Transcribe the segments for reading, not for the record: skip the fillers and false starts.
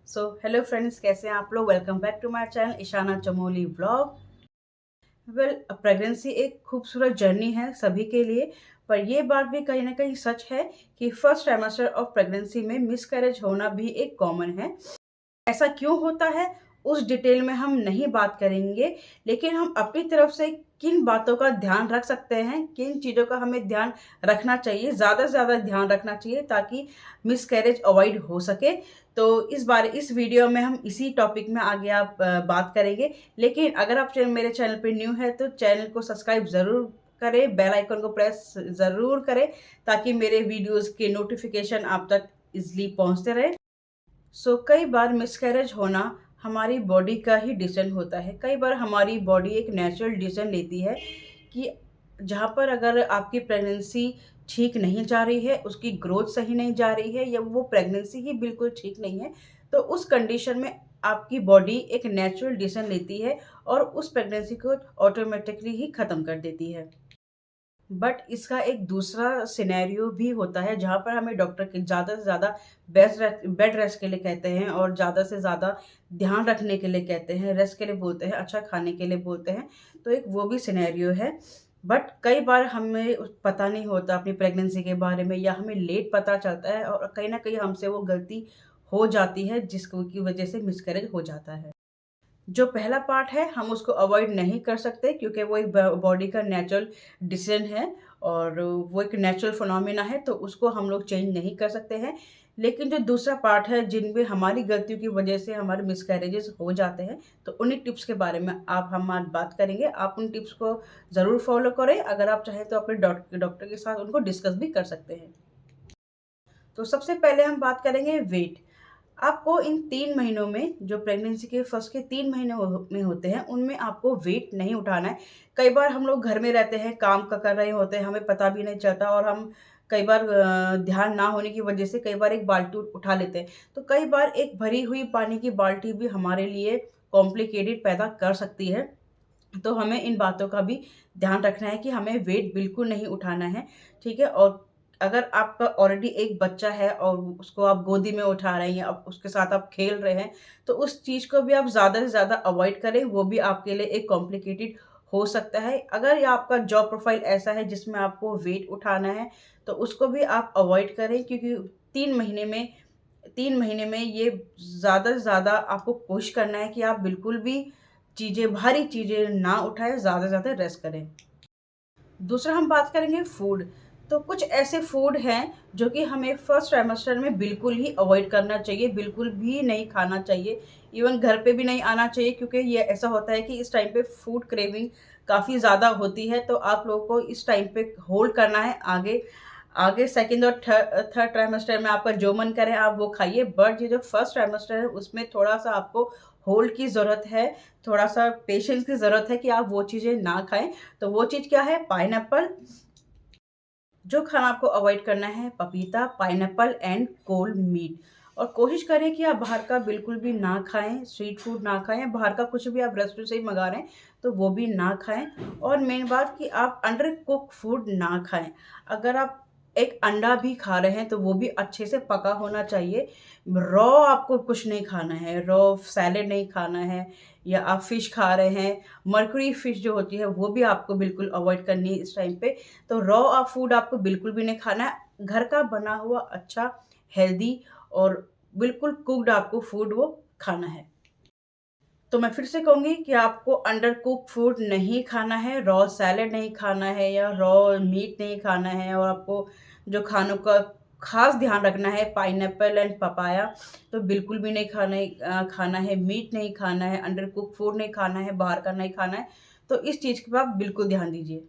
Hello friends, कैसे हैं आप लोग। Welcome back to my channel Ishana Chamoli vlog. Pregnancy एक खूबसूरत जर्नी है सभी के लिए। पर ये बात भी कहीं ना कहीं सच है कि फर्स्ट ट्राइमेस्टर ऑफ प्रेगनेंसी में मिसकैरेज होना भी एक कॉमन है। ऐसा क्यों होता है उस डिटेल में हम नहीं बात करेंगे, लेकिन हम अपनी तरफ से किन बातों का ध्यान रख सकते हैं, किन चीज़ों का हमें ध्यान रखना चाहिए, ज़्यादा से ज़्यादा ध्यान रखना चाहिए ताकि मिसकैरेज अवॉइड हो सके। तो इस वीडियो में हम इसी टॉपिक में आगे आप बात करेंगे। लेकिन अगर आप मेरे चैनल पे न्यू है तो चैनल को सब्सक्राइब ज़रूर करें, बेल आइकन को प्रेस ज़रूर करें ताकि मेरे वीडियोज़ के नोटिफिकेशन आप तक ईज़िली पहुँचते रहे। कई बार मिसकैरेज होना हमारी बॉडी का ही डिसीजन होता है। कई बार हमारी बॉडी एक नेचुरल डिसीजन लेती है कि जहाँ पर अगर आपकी प्रेगनेंसी ठीक नहीं जा रही है, उसकी ग्रोथ सही नहीं जा रही है या वो प्रेगनेंसी ही बिल्कुल ठीक नहीं है, तो उस कंडीशन में आपकी बॉडी एक नेचुरल डिसीजन लेती है और उस प्रेगनेंसी को ऑटोमेटिकली ही ख़त्म कर देती है। बट इसका एक दूसरा सिनेरियो भी होता है जहाँ पर हमें डॉक्टर के ज़्यादा से ज़्यादा बेड रेस्ट के लिए कहते हैं और ज़्यादा से ज़्यादा ध्यान रखने के लिए कहते हैं, रेस्ट के लिए बोलते हैं, अच्छा खाने के लिए बोलते हैं। तो एक वो भी सिनेरियो है। बट कई बार हमें पता नहीं होता अपनी प्रेगनेंसी के बारे में या हमें लेट पता चलता है और कहीं ना कहीं हमसे वो गलती हो जाती है जिसकी वजह से मिसकैरेज हो जाता है। जो पहला पार्ट है हम उसको अवॉइड नहीं कर सकते क्योंकि वो एक बॉडी का नेचुरल डिसीजन है और वो एक नेचुरल फिनोमेना है, तो उसको हम लोग चेंज नहीं कर सकते हैं। लेकिन जो दूसरा पार्ट है जिनमें हमारी गलतियों की वजह से हमारे मिसकैरेजेस हो जाते हैं, तो उन्हीं टिप्स के बारे में हम आज बात करेंगे। आप उन टिप्स को ज़रूर फॉलो करें। अगर आप चाहें तो अपने डॉक्टर के साथ उनको डिस्कस भी कर सकते हैं। तो सबसे पहले हम बात करेंगे वेट। आपको इन 3 महीनों में जो प्रेगनेंसी के फर्स्ट के 3 महीने में होते हैं, उनमें आपको वेट नहीं उठाना है। कई बार हम लोग घर में रहते हैं, काम कर रहे होते हैं, हमें पता भी नहीं चलता और हम कई बार ध्यान ना होने की वजह से कई बार एक बाल्टी उठा लेते हैं। तो कई बार एक भरी हुई पानी की बाल्टी भी हमारे लिए कॉम्प्लिकेटेड पैदा कर सकती है। तो हमें इन बातों का भी ध्यान रखना है कि हमें वेट बिल्कुल नहीं उठाना है, ठीक है? और अगर आपका ऑलरेडी एक बच्चा है और उसको आप गोदी में उठा रहे हैं या आप उसके साथ आप खेल रहे हैं, तो उस चीज़ को भी आप ज़्यादा से ज़्यादा अवॉइड करें, वो भी आपके लिए एक कॉम्प्लिकेटेड हो सकता है। अगर या आपका जॉब प्रोफाइल ऐसा है जिसमें आपको वेट उठाना है, तो उसको भी आप अवॉइड करें क्योंकि 3 महीने में 3 महीने में ये ज़्यादा से ज़्यादा आपको कोशिश करना है कि आप बिल्कुल भी भारी चीज़ें ना उठाएँ, ज़्यादा से ज़्यादा रेस्ट करें। दूसरा हम बात करेंगे फूड। तो कुछ ऐसे फूड हैं जो कि हमें फर्स्ट ट्राइमेस्टर में बिल्कुल ही अवॉइड करना चाहिए, बिल्कुल भी नहीं खाना चाहिए। इवन घर पे भी नहीं आना चाहिए क्योंकि ये ऐसा होता है कि इस टाइम पे फूड क्रेविंग काफ़ी ज़्यादा होती है, तो आप लोगों को इस टाइम पे होल्ड करना है। आगे आगे सेकंड और थर्ड ट्राइमेस्टर में आपका जो मन करे आप वो खाइए, बट ये जो फर्स्ट ट्राइमेस्टर है उसमें थोड़ा-सा आपको होल्ड की ज़रूरत है, थोड़ा-सा पेशेंस की ज़रूरत है कि आप वो चीज़ें ना खाएँ। तो वो चीज़ क्या है? पाइनएप्पल। जो खाना आपको अवॉइड करना है, पपीता, पाइनएप्पल एंड कोल्ड मीट। और कोशिश करें कि आप बाहर का बिल्कुल भी ना खाएँ, स्ट्रीट फूड ना खाएँ, बाहर का कुछ भी आप रेस्टोरेंट से ही मँगा रहे हैं, तो वो भी ना खाएँ। और मेन बात कि आप अंडर कुक फूड ना खाएँ। अगर आप एक अंडा भी खा रहे हैं, तो वो भी अच्छे से पका होना चाहिए। रॉ आपको कुछ नहीं खाना है, रॉ सैलेड नहीं खाना है या आप फिश खा रहे हैं, मरकरी फिश जो होती है, वो भी आपको बिल्कुल अवॉइड करनी है इस टाइम पे। तो रॉ फूड आपको बिल्कुल भी नहीं खाना है। घर का बना हुआ अच्छा, हेल्दी और बिल्कुल कुक्ड आपको फूड वो खाना है। तो मैं फिर से कहूँगी कि आपको अंडर कुक फूड नहीं खाना है, रॉ सैलेड नहीं खाना है या रॉ मीट नहीं खाना है। और आपको जो खानों का ख़ास ध्यान रखना है, पाइनएप्पल एंड पपाया तो बिल्कुल भी नहीं खाना है, मीट नहीं खाना है, अंडर कुक फूड नहीं खाना है, बाहर का नहीं खाना है। तो इस चीज़ पे आप बिल्कुल ध्यान दीजिए।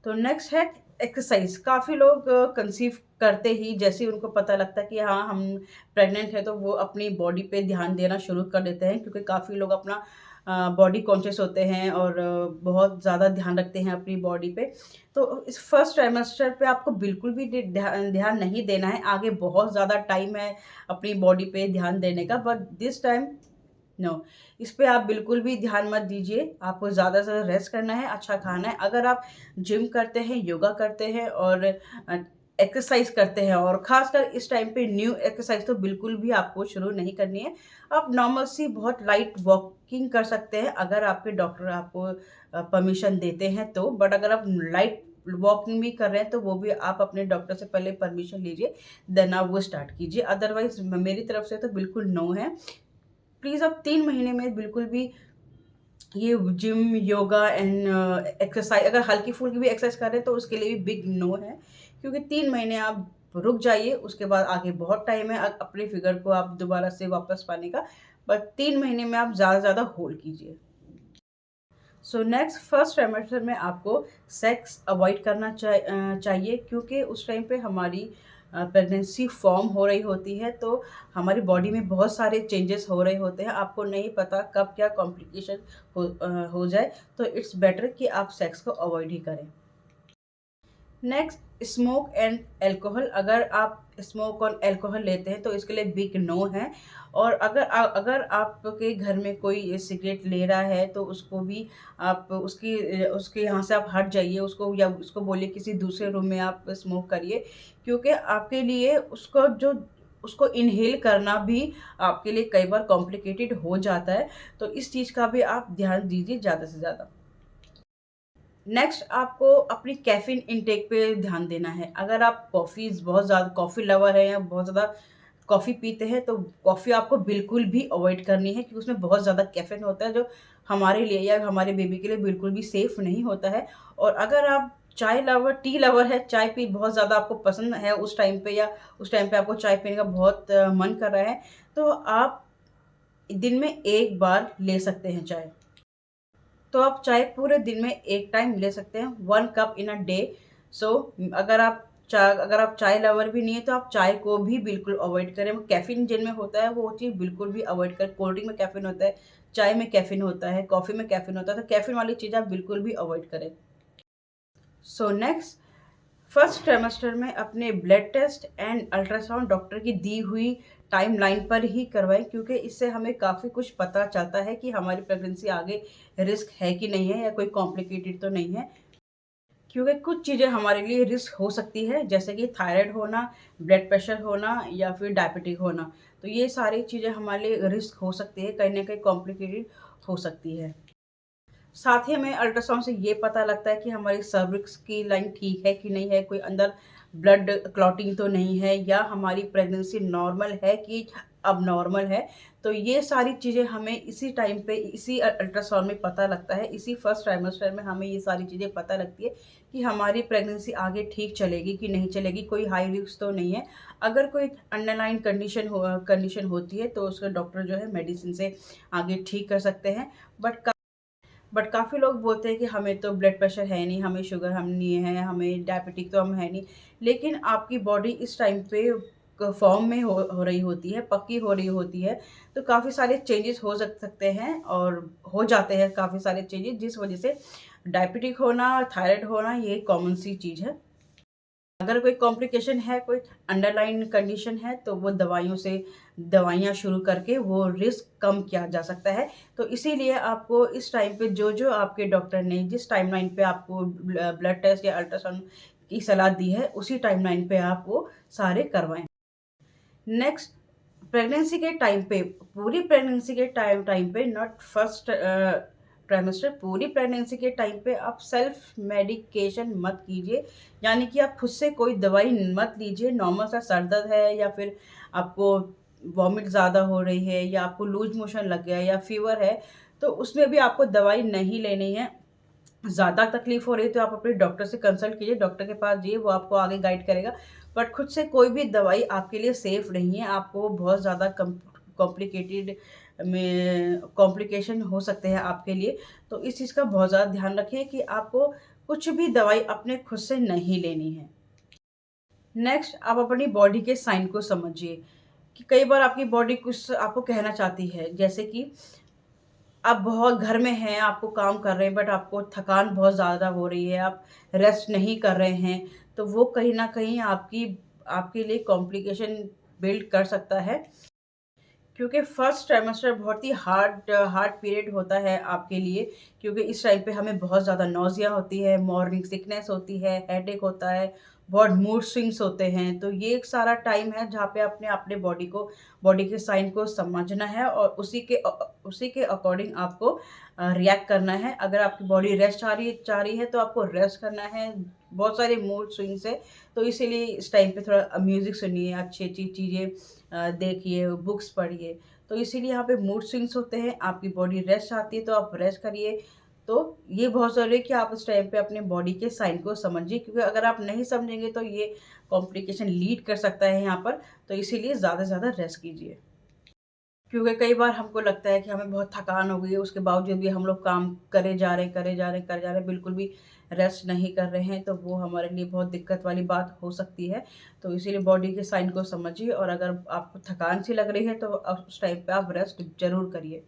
तो नेक्स्ट है एक्सरसाइज। काफ़ी लोग कंसीव करते ही जैसे ही उनको पता लगता है कि हाँ हम प्रेग्नेंट है, तो वो अपनी बॉडी पे ध्यान देना शुरू कर देते हैं क्योंकि काफ़ी लोग अपना बॉडी कॉन्शियस होते हैं और बहुत ज़्यादा ध्यान रखते हैं अपनी बॉडी पे। तो इस फर्स्ट ट्राइमेस्टर पे आपको बिल्कुल भी ध्यान नहीं देना है। आगे बहुत ज़्यादा टाइम है अपनी बॉडी पे ध्यान देने का, बट दिस टाइम नो, इस पे आप बिल्कुल भी ध्यान मत दीजिए। आपको ज़्यादा से ज़्यादा रेस्ट करना है, अच्छा खाना है। अगर आप जिम करते हैं, योगा करते हैं और एक्सरसाइज करते हैं और ख़ासकर इस टाइम पे न्यू एक्सरसाइज तो बिल्कुल भी आपको शुरू नहीं करनी है। आप नॉर्मल सी बहुत लाइट वॉकिंग कर सकते हैं अगर आपके डॉक्टर आपको परमिशन देते हैं तो। बट अगर आप लाइट वॉकिंग भी कर रहे हैं तो वो भी आप अपने डॉक्टर से पहले परमिशन लीजिए, देन आप वो स्टार्ट कीजिए। अदरवाइज़ मेरी तरफ से तो बिल्कुल नो है। प्लीज़ आप 3 महीने में बिल्कुल भी ये जिम, योगा एंड एक्सरसाइज़ अगर हल्की-फुल्की भी एक्सरसाइज़ कर रहे हैं तो उसके लिए भी बिग नो है। क्योंकि 3 महीने आप रुक जाइए, उसके बाद आगे बहुत टाइम है अपने फिगर को आप दोबारा से वापस पाने का। बट 3 महीने में आप ज़्यादा से ज़्यादा होल्ड कीजिए। सो नेक्स्ट फर्स्ट ट्राइमेस्टर में आपको सेक्स अवॉइड करना चाहिए क्योंकि उस टाइम पे हमारी प्रेगनेंसी फॉर्म हो रही होती है, तो हमारी बॉडी में बहुत सारे चेंजेस हो रहे होते हैं। आपको नहीं पता कब क्या कॉम्प्लिकेशन हो जाए, तो इट्स बेटर कि आप सेक्स को अवॉइड ही करें। Next, smoke and alcohol. अगर आप स्मोक और अल्कोहल लेते हैं तो इसके लिए बिग नो है। और अगर आपके घर में कोई सिगरेट ले रहा है तो उसको भी आप उसके यहाँ से आप हट जाइए, उसको या उसको बोलिए किसी दूसरे रूम में आप स्मोक करिए, क्योंकि आपके लिए उसको इन्हेल करना भी आपके लिए कई बार कॉम्प्लिकेटेड हो जाता है। तो इस चीज़ का भी आप ध्यान दीजिए ज़्यादा से ज़्यादा। नेक्स्ट, आपको अपनी कैफ़ीन इंटेक पे ध्यान देना है। अगर आप बहुत ज़्यादा कॉफ़ी लवर हैं या बहुत ज़्यादा कॉफ़ी पीते हैं, तो कॉफ़ी आपको बिल्कुल भी अवॉइड करनी है क्योंकि उसमें बहुत ज़्यादा कैफ़ीन होता है जो हमारे लिए या हमारे बेबी के लिए बिल्कुल भी सेफ़ नहीं होता है। और अगर आप टी लवर है, चाय पी बहुत ज़्यादा आपको पसंद है उस टाइम पे या उस टाइम पे आपको चाय पीने का बहुत मन कर रहा है, तो आप दिन में 1 बार ले सकते हैं चाय। तो आप चाय पूरे दिन में 1 टाइम ले सकते हैं, 1 कप इन अ डे। सो अगर आप चाय लवर भी नहीं है तो आप चाय को भी बिल्कुल अवॉइड करें। वो कैफ़ीन जिनमें होता है वो चीज़ बिल्कुल भी अवॉइड करें। कोल्ड ड्रिंक में कैफ़ीन होता है, चाय में कैफ़ीन होता है, कॉफ़ी में कैफ़ीन होता है, तो कैफ़ीन वाली चीज़ आप बिल्कुल भी अवॉइड करें। सो नेक्स्ट, फर्स्ट ट्राइमेस्टर में अपने blood test and ultrasound doctor की दी हुई टाइमलाइन पर ही करवाएं, क्योंकि इससे हमें काफ़ी कुछ पता चलता है कि हमारी प्रेगनेंसी आगे रिस्क है कि नहीं है या कोई कॉम्प्लिकेटेड तो नहीं है। क्योंकि कुछ चीज़ें हमारे लिए रिस्क हो सकती है, जैसे कि थायराइड होना, ब्लड प्रेशर होना या फिर डायबिटिक होना। तो ये सारी चीज़ें हमारे लिए रिस्क हो सकती है, कहीं न कहीं कॉम्प्लिकेटेड हो सकती है। साथ ही हमें अल्ट्रासाउंड से ये पता लगता है कि हमारी सर्विक्स की लाइन ठीक है कि नहीं है, कोई अंदर ब्लड क्लॉटिंग तो नहीं है या हमारी प्रेगनेंसी नॉर्मल है कि अबनॉर्मल है। तो ये सारी चीज़ें हमें इसी टाइम पे इसी अल्ट्रासाउंड में पता लगता है, इसी फर्स्ट ट्राइमेस्टर में हमें ये सारी चीज़ें पता लगती है कि हमारी प्रेगनेंसी आगे ठीक चलेगी कि नहीं चलेगी, कोई हाई रिस्क तो नहीं है। अगर कोई अंडरलाइन कंडीशन होती है तो उसका डॉक्टर जो है मेडिसिन से आगे ठीक कर सकते हैं। बट काफ़ी लोग बोलते हैं कि हमें तो ब्लड प्रेशर है नहीं, हमें शुगर हम नहीं है, हमें डायबिटिक तो हम है नहीं। लेकिन आपकी बॉडी इस टाइम पे फॉर्म में हो रही होती है, पक्की हो रही होती है, तो काफ़ी सारे चेंजेस हो सकते हैं और हो जाते हैं काफ़ी सारे चेंजेस, जिस वजह से डायबिटिक होना, थायराइड होना ये कॉमन सी चीज़ है। अगर कोई कॉम्प्लिकेशन है, कोई अंडरलाइन कंडीशन है, तो वो दवाइयाँ शुरू करके वो रिस्क कम किया जा सकता है। तो इसीलिए आपको इस टाइम पे जो आपके डॉक्टर ने जिस टाइमलाइन पे आपको ब्लड टेस्ट या अल्ट्रासाउंड की सलाह दी है, उसी टाइमलाइन पे आप वो सारे करवाएँ। नेक्स्ट, प्रेगनेंसी के टाइम पे पूरी प्रेगनेंसी के टाइम पे नॉट फर्स्ट ट्राइमेस्टर, पूरी प्रेगनेंसी के टाइम पे आप सेल्फ मेडिकेशन मत कीजिए। यानी कि आप खुद से कोई दवाई मत लीजिए। नॉर्मल सा सर दर्द है या फिर आपको वॉमिट ज़्यादा हो रही है या आपको लूज मोशन लग गया या फीवर है, तो उसमें भी आपको दवाई नहीं लेनी है। ज़्यादा तकलीफ़ हो रही है तो आप अपने डॉक्टर से कंसल्ट कीजिए, डॉक्टर के पास जाइए, वो आपको आगे गाइड करेगा। बट खुद से कोई भी दवाई आपके लिए सेफ़ नहीं है, आपको बहुत ज़्यादा कॉम्प्लिकेटेड में कॉम्प्लिकेशन हो सकते हैं आपके लिए। तो इस चीज़ का बहुत ज़्यादा ध्यान रखें कि आपको कुछ भी दवाई अपने खुद से नहीं लेनी है। नेक्स्ट, आप अपनी बॉडी के साइन को समझिए कि कई बार आपकी बॉडी कुछ आपको कहना चाहती है, जैसे कि आप बहुत घर में हैं, आपको काम कर रहे हैं बट आपको थकान बहुत ज़्यादा हो रही है, आप रेस्ट नहीं कर रहे हैं, तो वो कहीं न कहीं आपके लिए कॉम्प्लिकेशन बिल्ड कर सकता है। क्योंकि फर्स्ट ट्राइमेस्टर बहुत ही हार्ड पीरियड होता है आपके लिए, क्योंकि इस टाइम पे हमें बहुत ज़्यादा नौज़िया होती है, मॉर्निंग सिकनेस होती है, हेडेक होता है, बहुत मूड स्विंग्स होते हैं। तो ये एक सारा टाइम है जहाँ पे अपने अपने बॉडी के साइन को समझना है और उसी के अकॉर्डिंग आपको रिएक्ट करना है। अगर आपकी बॉडी रेस्ट चाह रही है तो आपको रेस्ट करना है। बहुत सारे मूड स्विंग्स है, तो इसीलिए इस टाइम पे थोड़ा म्यूज़िक सुनिए, अच्छी-अच्छी चीज़ें देखिए, बुक्स पढ़िए। तो इसीलिए यहाँ पे मूड स्विंग्स होते हैं, आपकी बॉडी रेस्ट चाहती है तो आप रेस्ट करिए। तो ये बहुत ज़रूरी है कि आप उस टाइम पे अपने बॉडी के साइन को समझिए, क्योंकि अगर आप नहीं समझेंगे तो ये कॉम्प्लिकेशन लीड कर सकता है यहाँ पर। तो इसीलिए ज़्यादा से ज़्यादा रेस्ट कीजिए। क्योंकि कई बार हमको लगता है कि हमें बहुत थकान हो गई है, उसके बावजूद भी हम लोग काम करे जा रहे हैं, बिल्कुल भी रेस्ट नहीं कर रहे हैं, तो वो हमारे लिए बहुत दिक्कत वाली बात हो सकती है। तो इसीलिए बॉडी के साइन को समझिए और अगर आपको थकान सी लग रही है, तो उस टाइम पे आप रेस्ट ज़रूर करिए।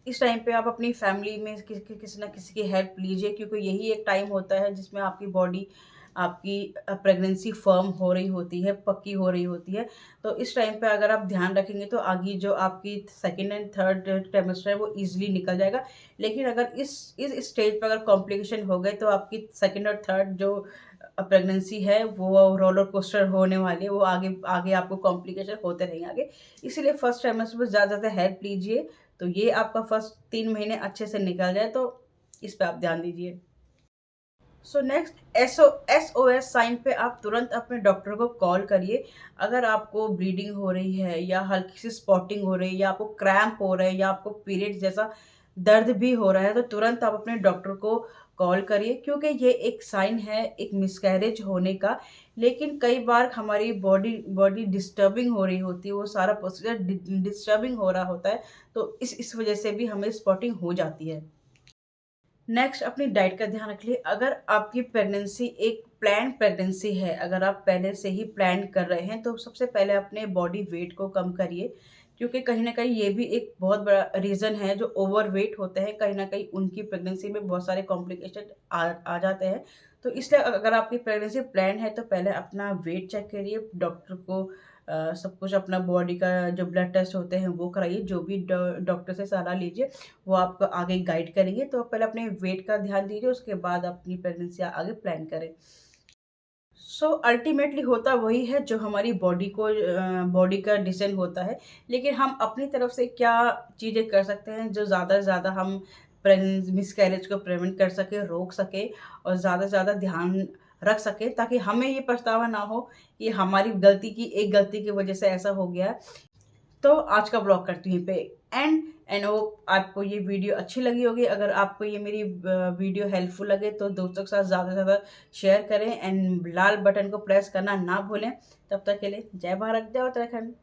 इस टाइम पे आप अपनी फैमिली में किसी न किसी की हेल्प लीजिए, क्योंकि यही एक टाइम होता है जिसमें आपकी बॉडी आपकी प्रेगनेंसी फर्म हो रही होती है, पक्की हो रही होती है। तो इस टाइम पे अगर आप ध्यान रखेंगे तो आगे जो आपकी सेकंड एंड थर्ड ट्राइमेस्टर है वो ईज़िली निकल जाएगा। लेकिन अगर इस स्टेज पे अगर कॉम्प्लिकेशन हो गए तो आपकी सेकंड और थर्ड जो प्रेगनेंसी है वो रोलर कोस्टर होने वाली है, वो आगे आगे आपको कॉम्प्लिकेशन होते रहेंगे आगे। इसीलिए फर्स्ट ट्राइमेस्टर में ज़्यादा से ज़्यादा हेल्प लीजिए। तो ये आपका फर्स्ट 3 महीने अच्छे से निकल जाए, तो इस पे आप ध्यान दीजिए। सो नेक्स्ट एसओएस साइन पे आप तुरंत अपने डॉक्टर को कॉल करिए। अगर आपको ब्लीडिंग हो रही है या हल्की सी स्पॉटिंग हो रही है या आपको क्रैम्प हो रहा है या आपको पीरियड जैसा दर्द भी हो रहा है, तो तुरंत आप अपने डॉक्टर को कॉल करिए, क्योंकि ये एक साइन है एक मिसकैरेज होने का। लेकिन कई बार हमारी बॉडी बॉडी डिस्टर्बिंग हो रही होती है, वो सारा प्रोसीजर डिस्टर्बिंग हो रहा होता है, तो इस वजह से भी हमें स्पॉटिंग हो जाती है। नेक्स्ट अपनी डाइट का ध्यान रखिए। अगर आपकी प्रेगनेंसी एक प्लान प्रेगनेंसी है, अगर आप पहले से ही प्लान कर रहे हैं, तो सबसे पहले अपने बॉडी वेट को कम करिए, क्योंकि कहीं न कहीं ये भी एक बहुत बड़ा रीज़न है। जो ओवरवेट होते हैं, कहीं न कहीं उनकी प्रेगनेंसी में बहुत सारे कॉम्प्लिकेशन आ जाते हैं। तो इसलिए अगर आपकी प्रेगनेंसी प्लान है, तो पहले अपना वेट चेक करिए, डॉक्टर को सब कुछ अपना बॉडी का जो ब्लड टेस्ट होते हैं वो कराइए, जो भी डॉक्टर से सलाह लीजिए, वो आपको आगे गाइड करेंगे। तो पहले अपने वेट का ध्यान दीजिए, उसके बाद अपनी प्रेगनेंसी आगे प्लान करें। सो अल्टीमेटली होता वही है जो हमारी बॉडी का डिसीजन होता है। लेकिन हम अपनी तरफ से क्या चीज़ें कर सकते हैं जो ज़्यादा से ज़्यादा हम मिसकैरेज को प्रिवेंट कर सकें, रोक सकें और ज़्यादा से ज़्यादा ध्यान रख सकें, ताकि हमें ये पछतावा ना हो कि हमारी एक गलती की वजह से ऐसा हो गया। तो आज का ब्लॉग करती हूँ यहीं पे एंड होप आपको ये वीडियो अच्छी लगी होगी। अगर आपको ये मेरी वीडियो हेल्पफुल लगे तो दोस्तों के साथ ज़्यादा से ज़्यादा शेयर करें एंड लाल बटन को प्रेस करना ना भूलें। तब तक के लिए जय भारत, जय उत्तराखंड।